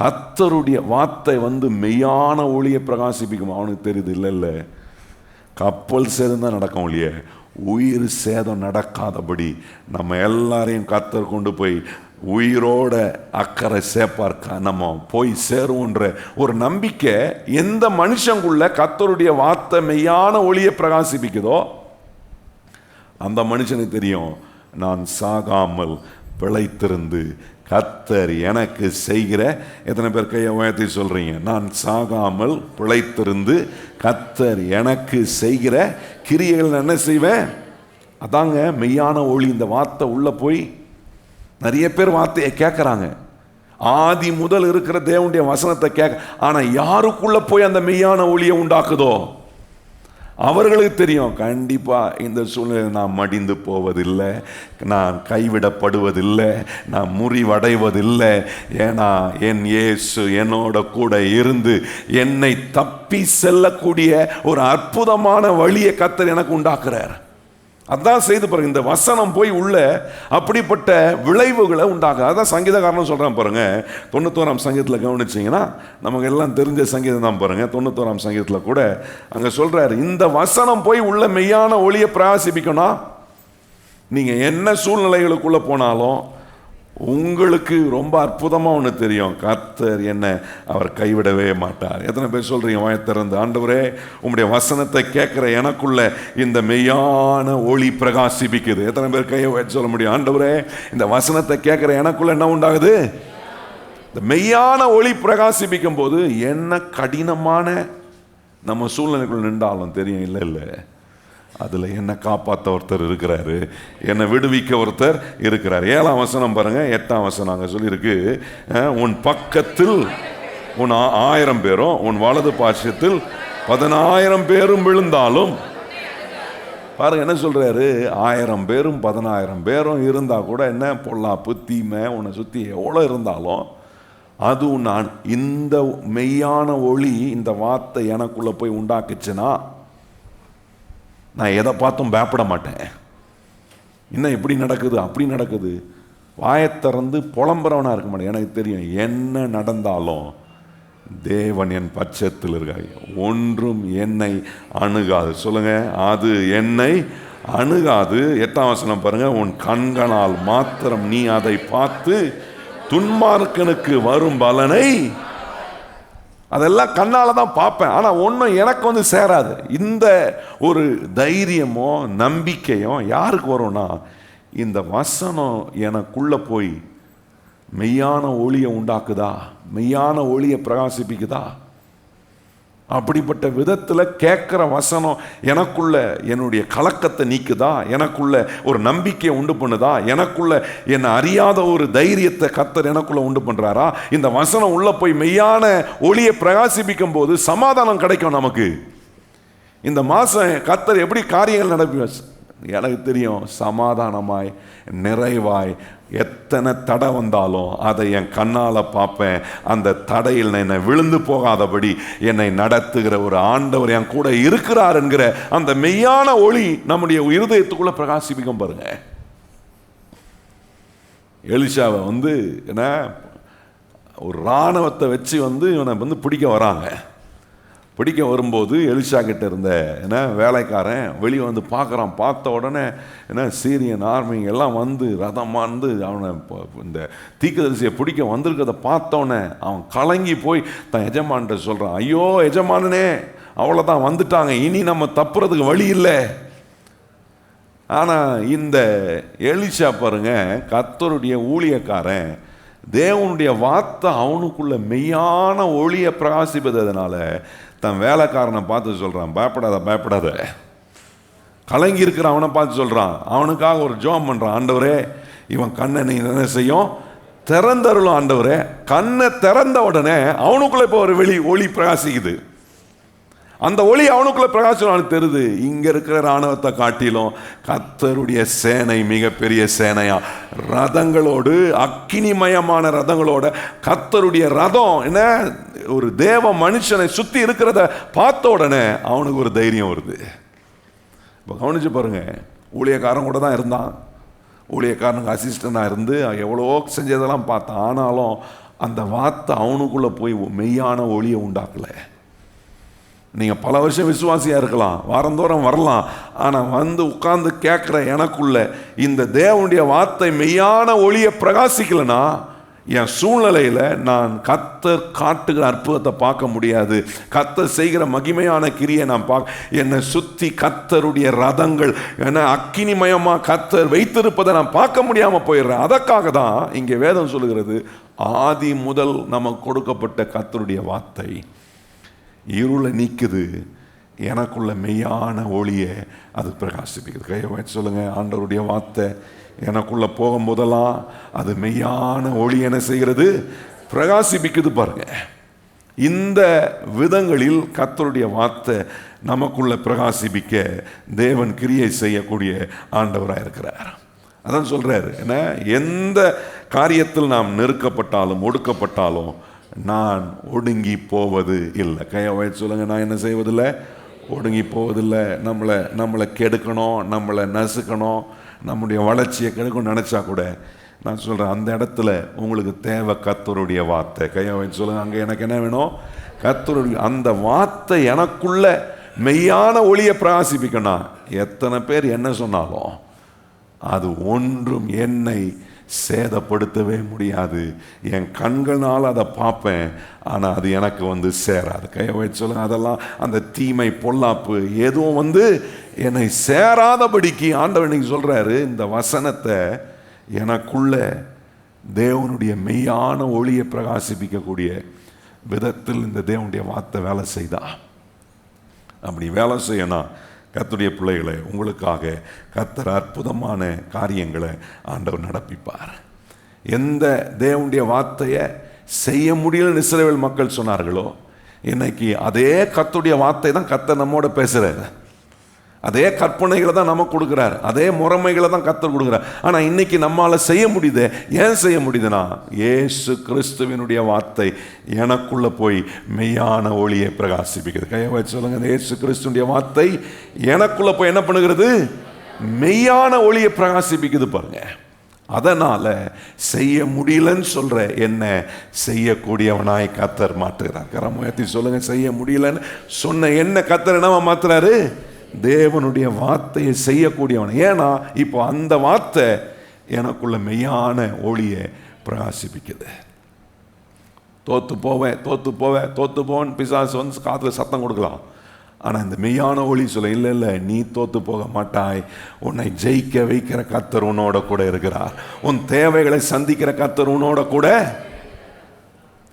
கர்த்தருடைய வார்த்தை வந்து மெய்யான ஒளியை பிரகாசிப்பிக்கும். அவனுக்கு தெரியுது, இல்லை இல்லை கப்பல் சேதம் தான் நடக்கும் ஒழிய உயிர் சேதம் நடக்காதபடி நம்ம எல்லாரையும் கர்த்தர் கொண்டு போய் உயிரோட அக்கறை சேர்ப்பார்க்க நம்ம போய் சேருவோன்ற ஒரு நம்பிக்கை எந்த மனுஷங்குள்ள கர்த்தருடைய வார்த்தை மெய்யான ஒளியை பிரகாசிப்பிக்குதோ அந்த மனுஷனுக்கு தெரியும், நான் சாகாமல் பிழைத்திருந்து கர்த்தர் எனக்கு செய்கிற. எத்தனை பேர் கையை உயர்த்தி சொல்றீங்க, நான் சாகாமல் பிழைத்திருந்து கர்த்தர் எனக்கு செய்கிற கிரியைகள் என்ன செய்வேன்? அதாங்க மெய்யான ஒளி. இந்த வார்த்தை உள்ள போய் நிறைய பேர் வார்த்தையை கேட்கறாங்க, ஆதி முதல் இருக்கிற தேவனுடைய வசனத்தை கேட்க. ஆனா யாருக்குள்ள போய் அந்த மெய்யான ஒளியை உண்டாக்குதோ அவர்களுக்கு தெரியும், கண்டிப்பா இந்த சூழ்நிலை நான் மடிந்து போவதில்லை, நான் கைவிடப்படுவதில்லை, நான் முறிவடைவதில்லை. ஏன்னா என் இயேசு என்னோட கூட இருந்து என்னை தப்பி செல்லக்கூடிய ஒரு அற்புதமான வழியை கர்த்தர் எனக்கு உண்டாக்குறார். அதான் செய்து பாருங்க, இந்த வசனம் போய் உள்ள அப்படிப்பட்ட விளைவுகளை உண்டாக. அதான் சங்கீதக்காரன் சொல்றான் பாருங்க. 91ஆம் சங்கீதத்தில் கவனிச்சிங்கன்னா நமக்கு எல்லாம் தெரிஞ்ச சங்கீதம் தான் பாருங்க. 91ஆம் சங்கீதத்தில் கூட அங்க சொல்றாரு, இந்த வசனம் போய் உள்ள மெய்யான ஒளியை பிரகாசிப்பிக்கணும். நீங்க என்ன சூழ்நிலைகளுக்குள்ள போனாலும் உங்களுக்கு ரொம்ப அற்புதமா ஒன்று தெரியும், கர்த்தர் என்ன அவர் கைவிடவே மாட்டார். எத்தனை பேர் சொல்றீங்க வாயை திறந்து, ஆண்டவரே உம்முடைய வசனத்தை கேட்கிற எனக்குள்ள இந்த மெய்யான ஒளி பிரகாசிப்பிக்குது? எத்தனை பேர் கையை சொல்ல முடியும், ஆண்டவரே இந்த வசனத்தை கேட்கிற எனக்குள்ள என்ன உண்டாகுது? இந்த மெய்யான ஒளி பிரகாசிப்பிக்கும் போது என்ன கடினமான நம்ம சூழ்நிலைக்குள்ள நின்றாலும் தெரியும், இல்லை இல்லை அதில் என்ன காப்பாற்ற ஒருத்தர் இருக்கிறாரு, என்னை விடுவிக்க ஒருத்தர் இருக்கிறார். 7ஆம் வசனம் பாருங்க, 8ஆம் வசனம் அங்கே சொல்லியிருக்கு, உன் பக்கத்தில் உன் 1000 பேரும் உன் வலது பார்ச்சத்தில் 10000 பேரும் விழுந்தாலும். பாருங்க என்ன சொல்றாரு, 1000 பேரும் 10000 பேரும் இருந்தா கூட என்ன பொல்லாப்பு தீமை உன்னை சுற்றி எவ்வளோ இருந்தாலும் அதுவும் நான் இந்த மெய்யான ஒளி இந்த வார்த்தை எனக்குள்ள போய் உண்டாக்குச்சுன்னா நான் எதை பார்த்தும் பயப்பட மாட்டேன். இன்னும் இப்படி நடக்குது அப்படி நடக்குது வாயத்திறந்து புலம்புறவனா இருக்க மாட்டேன். எனக்கு தெரியும் என்ன நடந்தாலும் தேவன் என் பட்சத்தில் இருக்காங்க, ஒன்றும் என்னை அணுகாது. சொல்லுங்க, அது என்னை அணுகாது. 8ஆம் வசனம் பாருங்க, உன் கண்களால் மாத்திரம் நீ அதை பார்த்து துன்மார்க்கனுக்கு வரும் பலனை அதெல்லாம் கண்ணால தான் பார்ப்பேன், ஆனா ஒன்றும் எனக்கு சேராது. இந்த ஒரு தைரியமோ நம்பிக்கையோ யாருக்கு வரும்னா, இந்த வசனம் எனக்குள்ள போய் மெய்யான ஒளியை உண்டாக்குதா, மெய்யான ஒளியை பிரகாசிப்பிக்குதா. அப்படிப்பட்ட விதத்தில் கேட்குற வசனம் எனக்குள்ள என்னுடைய கலக்கத்தை நீக்குதா, எனக்குள்ள ஒரு நம்பிக்கையை உண்டு பண்ணுதா, எனக்குள்ள என்னை அறியாத ஒரு தைரியத்தை கர்த்தர் எனக்குள்ள உண்டு பண்ணுறாரா. இந்த வசனம் உள்ள போய் மெய்யான ஒளியை பிரகாசிப்பிக்கும் போது சமாதானம் கிடைக்கும் நமக்கு. இந்த மாதம் கர்த்தர் எப்படி காரியங்கள் நடப்பி எனக்கு தெரியும், சமாதானமாய் நிறைவாய். எத்தனை தடை வந்தாலும் அதை என் கண்ணால் பார்ப்பேன். அந்த தடையில் என்னை விழுந்து போகாதபடி என்னை நடத்துகிற ஒரு ஆண்டவர் என் கூட இருக்கிறார் என்கிற அந்த மெய்யான ஒளி நம்முடைய இருதயத்துக்குள்ள பிரகாசிப்பிக்கும். பாருங்க, எலிஷாவை என்ன ஒரு இராணுவத்தை வச்சு இவனை பிடிக்க வராங்க. பிடிக்க வரும்போது எலிஷா கிட்ட இருந்த வேலைக்காரன் வெளியே பார்க்குறான். பார்த்த உடனே சீரியன் ஆர்மிங்க எல்லாம் ரதமாக அவனை இந்த தீர்க்கதரிசியை பிடிக்க வந்திருக்கிறத பார்த்தோன்னே அவன் கலங்கி போய் தன் எஜமான்கிட்ட சொல்கிறான், ஐயோ எஜமானனே, அவ்வளோதான் வந்துட்டாங்க, இனி நம்ம தப்புறதுக்கு வழி இல்லை. ஆனால் இந்த எலிஷா பாருங்க, கர்த்தருடைய ஊழியக்காரன், தேவனுடைய வார்த்தை அவனுக்குள்ள மெய்யான ஒளியை பிரகாசிப்பதனால தன் வேலைக்காரனை பார்த்து சொல்கிறான், பயப்படாத பயப்படாத. கலங்கி இருக்கிற அவனை பார்த்து சொல்கிறான், அவனுக்காக ஒரு ஜெபம் பண்ணுறான், ஆண்டவரே இவன் கண்ணை நீ என்ன செய்யும், திறந்தருளும் ஆண்டவரே. கண்ணை திறந்த உடனே அவனுக்குள்ள இப்போ ஒரு ஒளி பிரகாசிக்குது. அந்த ஒளி அவனுக்குள்ள பிரகாசம் தெரியுது. இங்க இருக்கிற இராணுவத்தை காட்டிலும் கர்த்தருடைய சேனை மிகப்பெரிய சேனையா, ரதங்களோடு, அக்கினிமயமான ரதங்களோட. கர்த்தருடைய ரதம் ஒரு தேவ மனுஷனை சுத்தி இருக்கிறத பார்த்த உடனே அவனுக்கு ஒரு தைரியம் வருது. இப்போ கவனிச்சு பாருங்க, ஊழியக்காரன் கூட தான் இருந்தான், ஊழியக்காரனுக்கு அசிஸ்டண்டாக இருந்து எவ்வளோ செஞ்சதெல்லாம் பார்த்தான். ஆனாலும் அந்த வார்த்தை அவனுக்குள்ள போய் மெய்யான ஒளியை உண்டாக்கலை. நீங்கள் பல வருஷம் விசுவாசியாக இருக்கலாம், வாரந்தோறும் வரலாம், ஆனால் உட்கார்ந்து கேட்குற எனக்குள்ள இந்த தேவனுடைய வார்த்தை மெய்யான ஒளியை பிரகாசிக்கலைன்னா என் சூழ்நிலையில் நான் கர்த்தர் காட்டுகிற அற்புதத்தை பார்க்க முடியாது. கர்த்தர் செய்கிற மகிமையான கிரியை நான் என்னை சுற்றி கர்த்தருடைய ரதங்கள் அக்கினிமயமாக கர்த்தர் வைத்திருப்பதை நான் பார்க்க முடியாமல் போயிடுறேன். அதற்காக தான் இங்கே வேதம் சொல்லுகிறது, ஆதி முதல் நமக்கு கொடுக்கப்பட்ட கர்த்தருடைய வார்த்தை இருளை நீக்குது, எனக்குள்ள மெய்யான ஒளியை அது பிரகாசிப்பிக்குது. கையை சொல்லுங்க, ஆண்டவருடைய வார்த்தை எனக்குள்ள போகும்போதெல்லாம் அது மெய்யான ஒளி என்ன செய்கிறது, பிரகாசிப்பிக்குது. பாருங்க, இந்த விதங்களில் கர்த்தருடைய வார்த்தை நமக்குள்ள பிரகாசிப்பிக்க தேவன் கிரியை செய்யக்கூடிய ஆண்டவராக இருக்கிறார். அதான் சொல்றாரு, எந்த காரியத்தில் நாம் நெருக்கப்பட்டாலும் ஒடுக்கப்பட்டாலும் நான் ஒடுங்கி போவது இல்லை. கையை வயது சொல்லுங்க, நான் என்ன செய்வதில்லை, ஒடுங்கி போவதில்லை. நம்மளை கெடுக்கணும், நம்மளை நசுக்கணும், நம்முடைய வளர்ச்சியை கெடுக்கணும்னு நினச்சா கூட நான் சொல்கிறேன், அந்த இடத்துல உங்களுக்கு தேவை கர்த்தருடைய வார்த்தை. கையை வயது சொல்லுங்க, அங்கே எனக்கு என்ன வேணும், கர்த்தருடைய அந்த வார்த்தை எனக்குள்ள மெய்யான ஒளியை பிரகாசிப்பிக்கணும். எத்தனை பேர் என்ன சொன்னாலும் அது ஒன்றும் என்னை சேதப்படுத்தவே முடியாது. என் கண்களால் அதை பார்ப்பேன், ஆனால் அது எனக்கு சேராது. கையை வச்சு சொல்லுங்க, அதெல்லாம் அந்த தீமை பொல்லாப்பு எதுவும் என்னை சேராதபடிக்கு ஆண்டவர் இன்னைக்கு சொல்றாரு, இந்த வசனத்தை எனக்குள்ள தேவனுடைய மெய்யான ஒளியை பிரகாசிப்பிக்கக்கூடிய விதத்தில் இந்த தேவனுடைய வார்த்தை வேலை செய்தா. அப்படி வேலை செய்யணும் கர்த்தருடைய பிள்ளைகளை, உங்களுக்காக கர்த்தர் அற்புதமான காரியங்களை ஆண்டவர் நடப்பிப்பார். எந்த தேவனுடைய வார்த்தையை செய்ய முடியலன்னு இஸ்ரவேல் மக்கள் சொன்னார்களோ, இன்னைக்கு அதே கர்த்தருடைய வார்த்தை தான் கர்த்தர் நம்மோட பேசுறாரு. அதே கற்பனைகளை தான் நமக்கு கொடுக்குறார், அதே முறைமைகளை தான் கர்த்தர் கொடுக்குறார். ஆனால் இன்னைக்கு நம்மால் செய்ய முடியுது. ஏன் செய்ய முடியுதுன்னா, இயேசு கிறிஸ்துவினுடைய வார்த்தை எனக்குள்ள போய் மெய்யான ஒளியை பிரகாசிப்பிக்கிறது. கையை வச்சு சொல்லுங்க, இயேசு கிறிஸ்துடைய வார்த்தை எனக்குள்ள போய் என்ன பண்ணுகிறது? மெய்யான ஒளியை பிரகாசிப்பிக்குது பாருங்க. அதனால செய்ய முடியலன்னு சொல்ற என்ன செய்யக்கூடியவனாய் கர்த்தர் மாற்றுகிறார். கரமுயர்த்தி சொல்லுங்க, செய்ய முடியலன்னு சொன்ன என்ன கர்த்தர் என்னவா மாத்துறாரு? தேவனுடைய வார்த்தையை செய்யக்கூடியவன். ஏன்னா இப்போ அந்த வார்த்தை எனக்குள்ள மெய்யான ஒளியை பிரகாசிப்பிக்குது. தோத்து போவேன் தோத்து போவேன் தோத்து போவேன் பிசாசு வந்து காதுல சத்தம் கொடுக்கலாம். ஆனால் இந்த மெய்யான ஒளி சொல்ல, இல்லை இல்லை, நீ தோத்து போக மாட்டாய், உன்னை ஜெயிக்க வைக்கிற கர்த்தர் உன்னோட கூட இருக்கிறார், உன் தேவைகளை சந்திக்கிற கர்த்தர் உன்னோட கூட.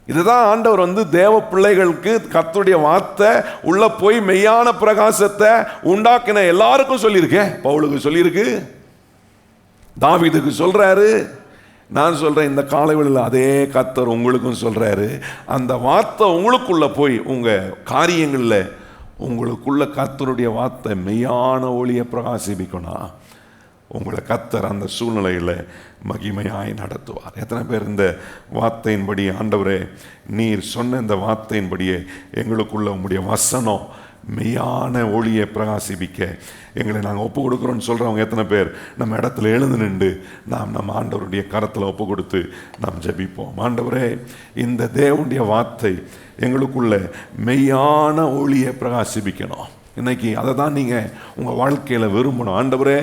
இதுதான் ஆண்டவர் வந்து தேவ பிள்ளைகளுக்கு கர்த்தருடைய வார்த்தை உள்ள போய் மெய்யான பிரகாசத்தை உண்டாக்கின எல்லாருக்கும் சொல்லியிருக்கேன். பவுலுக்கு சொல்லியிருக்கு, தாவீதுக்கு சொல்றாரு, நான் சொல்றேன் இந்த காலைவெளியில் அதே கர்த்தர் உங்களுக்கும் சொல்றாரு. அந்த வார்த்தை உங்களுக்குள்ள போய் உங்க காரியங்களில் உங்களுக்குள்ள கர்த்தருடைய வார்த்தை மெய்யான ஒளியை பிரகாசிப்பிக்கணும். உங்களை கர்த்தர் அந்த சூழ்நிலையில் மகிமையாய் நடத்துவார். எத்தனை பேர் இந்த வார்த்தையின்படி, ஆண்டவரே நீர் சொன்ன இந்த வார்த்தையின்படியே எங்களுக்குள்ள உங்களுடைய வசனம் மெய்யான ஒளியை பிரகாசிப்பிக்க எங்களை நாங்கள் ஒப்பு கொடுக்குறோன்னு சொல்கிறவங்க எத்தனை பேர் நம்ம இடத்துல எழுந்து நின்று நம்ம ஆண்டவருடைய கரத்தில் ஒப்பு கொடுத்து நாம் ஜெபிப்போம். ஆண்டவரே, இந்த தேவனுடைய வார்த்தை எங்களுக்குள்ள மெய்யான ஒளியை பிரகாசிப்பிக்கணும். இன்னைக்கு அதை தான் நீங்கள் உங்கள் வாழ்க்கையில் விரும்பணும். ஆண்டவரே,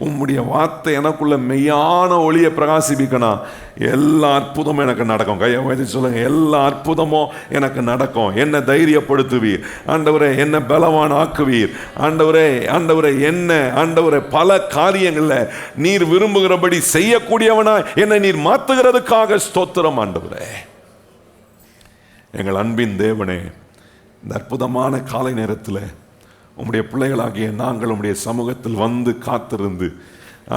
உம்முடைய வார்த்தை எனக்குள்ள மெய்யான ஒளியை பிரகாசிப்பிக்கணும். எல்லா அற்புதமும் எனக்கு நடக்கும். கையை வைத்து சொல்லுங்க, எல்லா அற்புதமும் எனக்கு நடக்கும். என்ன தைரியப்படுத்துவீர் ஆண்டவரே, என்ன பலவான் ஆக்குவீர் ஆண்டவரே. ஆண்டவரே என்ன ஆண்டவரே, பல காரியங்களில் நீர் விரும்புகிறபடி செய்யக்கூடியவனா என்னை நீர் மாற்றுகிறதுக்காக ஸ்தோத்திரம் ஆண்டவரே. எங்கள் அன்பின் தேவனே, இந்த அற்புதமான காலை நேரத்தில் உம்முடைய பிள்ளைகளாகிய நாங்கள் உம்முடைய சமூகத்தில் வந்து காத்திருந்து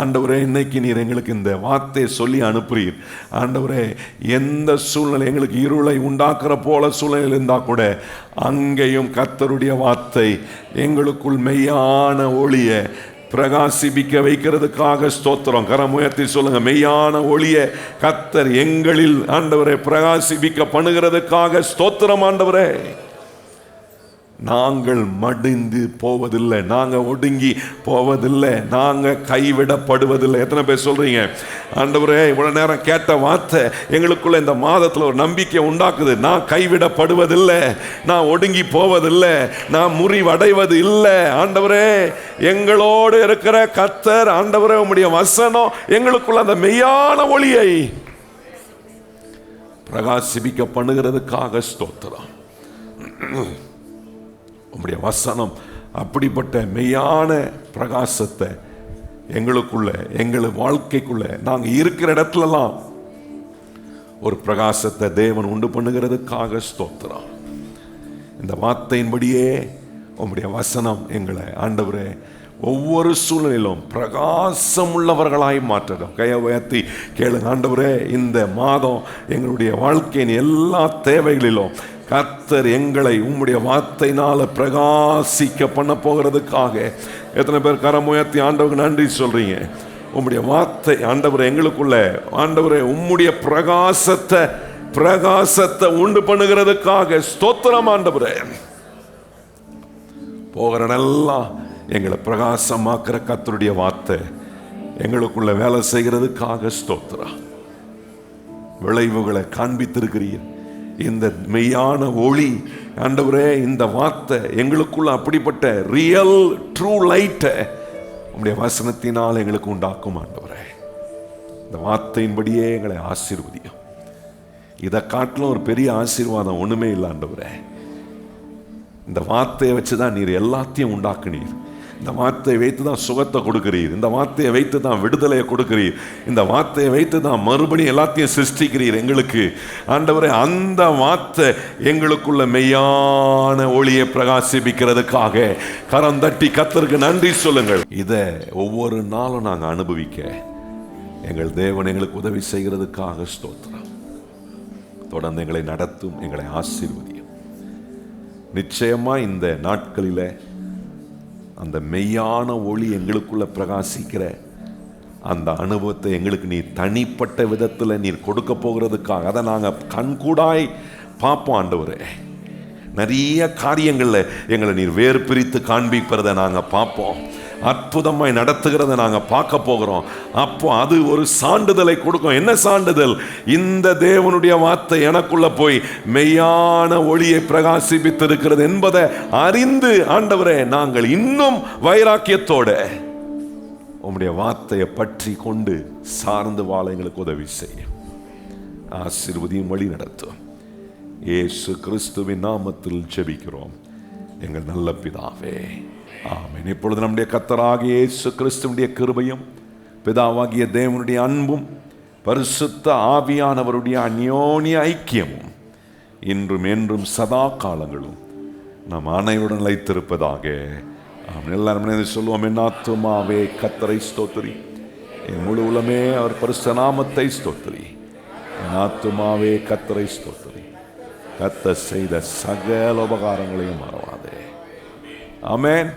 ஆண்டவரே, இன்னைக்கு நீர் எங்களுக்கு இந்த வார்த்தையை சொல்லி அனுப்புறீர் ஆண்டவரே. எந்த சூழ்நிலை எங்களுக்கு இருளை உண்டாக்குற போல சூழ்நிலை இருந்தால் கூட அங்கேயும் கர்த்தருடைய வார்த்தை எங்களுக்குள் மெய்யான ஒளியை பிரகாசிப்பிக்க வைக்கிறதுக்காக ஸ்தோத்திரம். கரமுயர்த்தி சொல்லுங்க, மெய்யான ஒளியை கர்த்தர் எங்களில் ஆண்டவரே பிரகாசிப்பிக்க பண்ணுகிறதுக்காக ஸ்தோத்திரம் ஆண்டவரே. நாங்கள் மடிந்து போவதில்லை, நாங்கள் ஒடுங்கி போவதில்லை, நாங்கள் கைவிடப்படுவதில்லை. எத்தனை பேர் சொல்றீங்க ஆண்டவரே, இவ்வளவு நேரம் கேட்ட வார்த்தை எங்களுக்குள்ள இந்த மாதத்தில் ஒரு நம்பிக்கை உண்டாக்குது. நான் கைவிடப்படுவதில்லை, நான் ஒடுங்கி போவதில்லை, நான் முறிவடைவது இல்லை ஆண்டவரே. எங்களோடு இருக்கிற கர்த்தர் ஆண்டவரே, உம்முடைய வசனம் எங்களுக்குள்ள அந்த மெய்யான ஒளியை பிரகாசிப்பிக்க பண்ணுகிறதுக்காக ஸ்தோத்திரம். உம்முடைய வசனம் அப்படிப்பட்ட மெய்யான பிரகாசத்தை எங்களுக்குள்ள, எங்கள் வாழ்க்கைக்குள்ள, நாங்கள் இருக்கிற இடத்துலலாம் ஒரு பிரகாசத்தை தேவன் உண்டு பண்ணுகிறதுக்காக ஸ்தோத்திரம். இந்த வார்த்தையின்படியே உம்முடைய வசனம் எங்களை ஆண்டவரே ஒவ்வொரு சூழ்நிலையிலும் பிரகாசம் உள்ளவர்களாய் மாற்றணும். கையை உயர்த்தி கேளுங்க, ஆண்டவரே இந்த மாதம் எங்களுடைய வாழ்க்கையின் எல்லா தேவைகளிலும் கர்த்தர் எங்களை உம்முடைய வார்த்தையினால பிரகாசிக்க பண்ண போகிறதுக்காக. எத்தனை பேர் கரம் உயர்த்தி ஆண்டவருக்கு நன்றி சொல்றீங்க? உம்முடைய வார்த்தை ஆண்டவரே எங்களுக்குள்ள ஆண்டவரே உம்முடைய பிரகாசத்தை உண்டு பண்ணுகிறதுக்காக ஸ்தோத்திரம் ஆண்டவரே. போகிற நல்லா எங்களை பிரகாசமாக்குற கர்த்தருடைய வார்த்தை எங்களுக்குள்ள வேலை செய்கிறதுக்காக ஸ்தோத்திரம். விளைவுகளை காண்பித்திருக்கிறீர். இந்த மெய்யான ஒளி ஆண்டவரே, இந்த வார்த்தை எங்களுக்குள்ள அப்படிப்பட்ட ரியல் ட்ரூ லைட்டை உம்முடைய வசனத்தினால் எங்களுக்கு உண்டாக்கும் ஆண்டவரே. இந்த வார்த்தையின்படியே எங்களை ஆசீர்வதியும். இதை காட்டிலும் ஒரு பெரிய ஆசீர்வாதம் ஒண்ணுமே இல்லை ஆண்டவரே. இந்த வார்த்தையை வச்சுதான் நீர் எல்லாத்தையும் உண்டாக்குனீர். இந்த வார்த்தையை வைத்து தான் சுகத்தை கொடுக்கிறீர். இந்த வார்த்தையை வைத்து தான் விடுதலையை கொடுக்கிறீர். இந்த வார்த்தையை வைத்து தான் மறுபடியும் எல்லாத்தையும் சிருஷ்டிக்கிறீர் எங்களுக்கு ஆண்டவரே. அந்த வார்த்தை எங்களுக்குள்ள மெய்யான ஒளியை பிரகாசிப்பிக்கிறதுக்காக கரம் தட்டி கர்த்தருக்கு நன்றி சொல்லுங்கள். இதை ஒவ்வொரு நாளும் நாங்கள் அனுபவிக்க எங்கள் தேவன் எங்களுக்கு உதவி செய்கிறதுக்காக ஸ்தோத்திரம். தொடர்ந்து எங்களை நடத்தும், எங்களை ஆசீர்வதியும். நிச்சயமா இந்த நாட்களில் அந்த மெய்யான ஒளி எங்களுக்குள்ள பிரகாசிக்கிற அந்த அனுபவத்தை எங்களுக்கு நீர் தனிப்பட்ட விதத்தில் நீர் கொடுக்க போகிறதுக்காக அதை நாங்கள் கண்கூடாய் பார்ப்போம் ஆண்டவரே. நிறைய காரியங்களில் எங்களை நீர் வேறு பிரித்து காண்பிக்கிறத நாங்கள் பார்ப்போம், அற்புதமாய் நடத்துகிறத நாங்கள் பார்க்க போகிறோம். அப்போ அது ஒரு சான்றிதழை கொடுக்கும். என்ன சான்றிதழ்? இந்த தேவனுடைய வார்த்தை எனக்குள்ள போய் மெய்யான ஒளியை பிரகாசிப்பித்திருக்கிறது என்பதை அறிந்து ஆண்டவரே நாங்கள் இன்னும் வைராக்கியத்தோட உம்முடைய வார்த்தையை பற்றி கொண்டு சார்ந்து வாழ எங்களுக்கு உதவி செய்யும். ஆசீர்வதியும் வழி நடத்தும். இயேசு கிறிஸ்துவின் நாமத்தில் ஜெபிக்கிறோம் எங்கள் நல்ல பிதாவே, ஆமென். இப்பொழுது நம்முடைய கர்த்தராகிய இயேசு கிறிஸ்துவினுடைய கிருபையும் பிதாவாகிய தேவனுடைய அன்பும் பரிசுத்த ஆவியானவருடைய அந்யோன்ய ஐக்கியமும் இன்றும் என்றும் சதா காலங்களும் நம் அனைவருடன் நிலைத்திருப்பதாக. எல்லாரும் சொல்லுவோம், என் ஆத்துமாவே கர்த்தரை ஸ்தோத்திரி, என் முழு உலமே அவர் பரிசுத்த நாமத்தை ஸ்தோத்திரி. என் ஆத்துமாவே கர்த்தரை ஸ்தோத்திரி, கர்த்தர் செய்த சகல உபகாரங்களையும் மறவாதே. ஆமென்.